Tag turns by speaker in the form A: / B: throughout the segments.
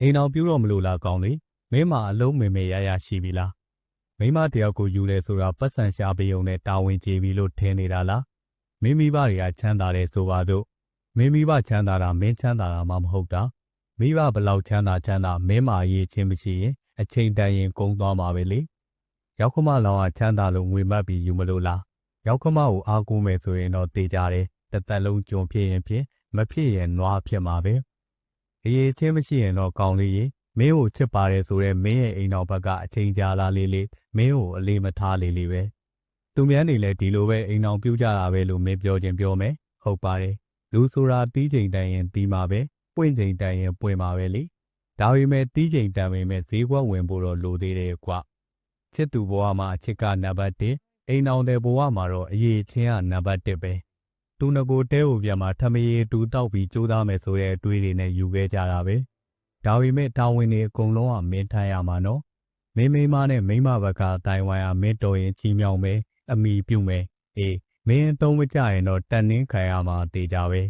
A: အိမ်အောင်ပြုတော့မလို့လားကောင်းလေမင်းမအလုံးမေမေရရှိပြီလားမိမတယောက်ကိုယူလဲဆိုတာပတ်စံရှာပေးုံနဲ့တာဝန်ကျေပြီလို့ထင်နေတာလားမိမိဘတွေကချမ်းသာတယ်ဆိုပါစို့မိမိဘချမ်းသာတာမင်းချမ်းသာတာမှမဟုတ်တာမိဘဘလောက်ချမ်းသာမင်းမအရေးချင်းမရှိရင်အချိန်တန်ရင်ကုန်းသွားမှာပဲလေရောက်ခမလောင်ကချမ်းသာလို့ငွေမတ်ပြီးယူမလို့လားရောက်ခမကိုအားကိုးမယ်ဆိုရင်တော့တေးကြတယ်တသက်လုံးကြုံဖြစ်ရင်ဖြစ်မဖြစ်ရင်နွားဖြစ်မှာပဲအရေးချင်းမရှိရင်တော့ကောင်းလေးရေမင်းကိုချစ်ပါတယ်ဆိုတော့မင်းရဲ့အိမ်တော်ဘက်ကအချိန်ကြာလာလေးမင်းကိုအလေးမထားလေးပဲသူများနေလဲဒီလိုပဲအိမ်တော်ပြုတ်ကြတာပဲလို့မင်းပြောခြင်းပြောမယ်ဟုတ်ပါတယ်လူဆိုတာတီးချိန်တန်ရင်တီးမှာပဲပွင့်ချိန်တန်ရင်ပွင့်မှာပဲလေဒါပေမဲ့တီးချိန်တန်ပေမဲ့ဈေးကွက်ဝင်ဖို့တော့လိုသေးတယ်ကွချစ်သူဘဝမှာအချစ်ကနံပါတ်1အိမ်တော်တဲ့ဘဝမှာတော့အရေးချင်းကနံပါတ်1ပဲသူငကိုတဲကိုပြန်မှာထမရေတူတောက်ပြီးကြိုးစားမယ်ဆိုတဲ့အတွေးတွေနဲ့ယူခဲ့ကြတာပဲဒါပေမဲ့တာဝန်တွေအကုန်လုံးကမင်းထမ်းရမှာနော်မင်းမနဲ့မိမဘက်ကတိုင်ဝမ်ကမင်းတော်ရင်ချီးမြှောက်မယ်အမိပြုမယ်အေးမင်းအသုံးမကျရင်တော့တန်နှင်းခံရမှာတေးကြပဲ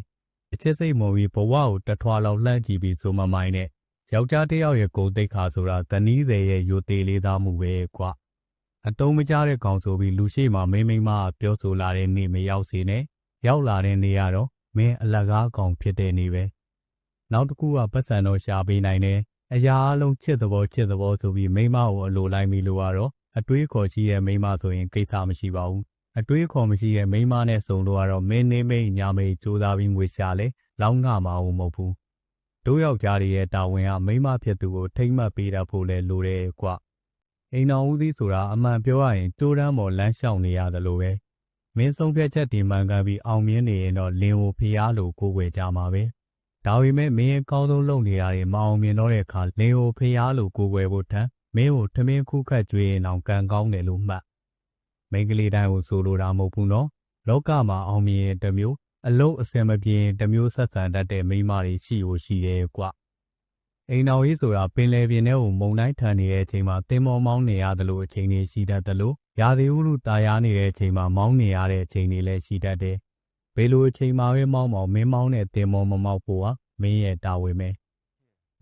A: အချစ်စိတ်မုံပြီးဘဝကိုတထွာလောက်လှမ်းကြည့်ပြီးဆိုမမိုင်းနဲ့ယောက်ျားတစ်ယောက်ရဲ့ကိုယ်သိက္ခာဆိုတာတနည်းရဲ့ရိုသေလေးသားမှုပဲကွာအတုံးမကျတဲ့ကောင်ဆိုပြီးလူရှိမှမိမပြောဆိုလာတဲ့နေ့မရောက်စေနဲ့ရောက်လာတဲ့နေ့ကတော့မင်းအလကားကောင်ဖြစ်တဲ့နေ့ပဲနောက်တစ်ခုကပတ်စံတော့ရှာပေးနိုင်တယ်အရာအလုံးချစ်သဘောဆိုပြီးမိမကိုအလိုလိုက်ပြီးလို့ကတော့အတွေးခေါ်ရှိရဲ့မိမဆိုရင်ကိစ္စမရှိပါဘူးအတွေးခေါ်မရှိရဲ့မိမနဲ့စုံလို့ကတော့မင်းနေမိတ်ညာမိတ်စူးစားပြီးငွေရှာလဲလောင်းငါမှာမဟုတ်ဘူးတို့ယောက်ျားတွေရဲ့တာဝန်ကမိမဖြစ်သူကိုထိမ့်မှတ်ပေးတတ်ဖို့လဲလိုတယ်ကွအိမ်တော်ဦးစီးဆိုတာအမှန်ပြောရရင်ကြိုးတန်းပေါ်လမ်းလျှောက်နေရတယ်လို့ပဲမင်းဆုံးဖြတ်ချက်ဒီမှန်ကန်ပြီးအောင်မြင်နေရင်တော့လင်းကိုဖျားလို့ကိုးကွယ်ကြမှာပဲဒါပေမဲ့မင်းအကောင်းဆုံးလုပ်နေတာတွေမအောင်မြင်တော့တဲ့အခါလင်းကိုဖျားလို့ကိုးကွယ်ဖို့ထက်မင်းကိုထမင်းခုခတ်ကြွေးရင်အောင်ကံကောင်းတယ်လို့မှတ်မိန်းကလေးတိုင်းကိုဆိုလိုတာမဟုတ်ဘူးနော်လောကမှာအောင်မြင်ရင်တစ်မျိုးအလုံးအစင်မပြေရင်တစ်မျိုးဆက်ဆံတတ်တဲ့မိန်းမတွေရှိတယ်ကွအိမ်တော်ကြီးဆိုတာပင်လယ်ပြင်ထဲကိုမုန်တိုင်းထန်နေတဲ့အချိန်မှာသင်္ဘောမောင်းနေရတယ်လို့အချိန်တွေရှိတတ်တယ်လို့ရာသီဥတုတာယာနေတဲ့အချိန်မှာမောင်းနေရတဲ့အချိန်တွေလည်းရှိတတ်တယ်ဘယ်လိုအချိန်မှာပဲမောင်းမင်းမောင်းတဲ့သင်္ဘောမမောက်ဖို့ဟာမင်းရဲ့တာဝန်ပဲ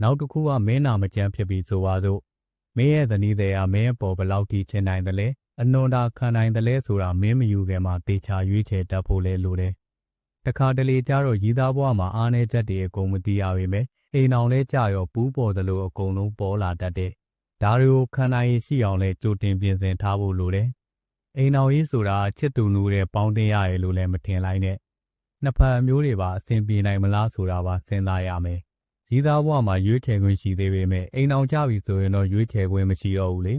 A: နောက်တစ်ခုကမင်းနာမကျန်းဖြစ်ပြီးဆိုပါစို့မင်းရဲ့သနီးတဲ့မင်းအပေါ်ဘယ်လောက်ထိချင်နိုင်တယ်လဲအနွန်တာခံနိုင်တယ်လဲဆိုတာမင်းမယူခင်မှာတေချာရွေးချယ်တတ်ဖို့လဲလိုတယ်တခါတလေကျတော့ရည်သားဘဝမှာအားနည်းချက်တွေအကုန်မသိရပေမဲ့အိမ်အောင်လဲကြရောပူးပေါ်သလိုအကုန်လုံးပေါ်လာတတ်တယ်ဒါတွေကိုခံနိုင်ရရှိအောင်လဲကြိုတင်ပြင်ဆင်ထားဖို့လိုတယ်အိမ်အောင်ရေးဆိုတာချစ်သူနူတဲ့ပေါင်းတင်ရတယ်လို့လည်းမထင်လိုက်နဲ့နှစ်ဖက်အမျိုးတွေပါအဆင်ပြေနိုင်မလားဆိုတာပါစဉ်းစားရမယ်ရည်သားဘဝမှာရွေးချယ်ခွင့်ရှိသေးပေမဲ့အိမ်အောင်ကြပြီဆိုရင်တော့ရွေးချယ်ခွင့်မရှိတော့ဘူးလေ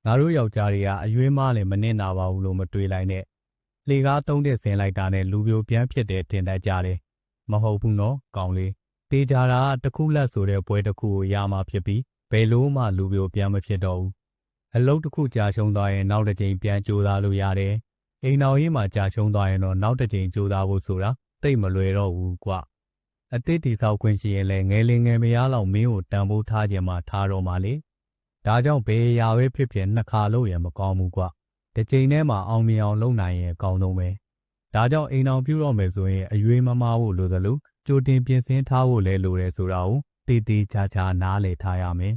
A: ငါတို့ယောက်ျားတွေကအရွေးမလည်းမနစ်နာပါဘူးလို့မတွေးလိုက်နဲ့လှေကားတုံးတဲ့ဆင်လိုက်တာနဲ့လူပြိုပြန်ဖြစ်တဲ့တင်တတ်ကြတယ်မဟုတ်ဘူးနော်ကောင်းလေးတေးကြတာတခုလက်ဆိုတဲ့ပွဲတစ်ခုကိုရမှာဖြစ်ပြီးဘယ်လို့မှလူပြိုပြန်မဖြစ်တော့ဘူးအလုပ်တစ်ခုကြာရှုံးသွားရင်နောက်တစ်ချိန်ပြန်ကြိုးစားလို့ရတယ်အိမ်တော်ရေးမှာကြာရှုံးသွားရင်တော့နောက်တစ်ချိန်ကြိုးစားဖို့ဆိုတာတိတ်မလွယ်တော့ဘူးကွအတိတ်တိဆောက်ခွင့်ရှိရင်လည်းငယ်လေးငယ်မရလောက်မင်းကိုတန်ဖိုးထားခြင်းမှထားတော့မှလေဒါကြောင့်ဘယ်ရာပဲဖြစ်ဖြစ်နှစ်ခါလို့ရမကောင်းဘူးကွတစ်ချိန်ထဲမှာအောင်မြင်အောင်လုပ်နိုင်ရင်အကောင်းဆုံးပဲဒါကြောင့်အိမ်တော်ပြုတော့မယ်ဆိုရင်အရွေးမမားဖို့လိုသလိုကြိုတင်ပြင်ဆင်ထားဖို့လည်းလိုတယ်ဆိုတာကိုတေးချာနားလည်ထားရမယ်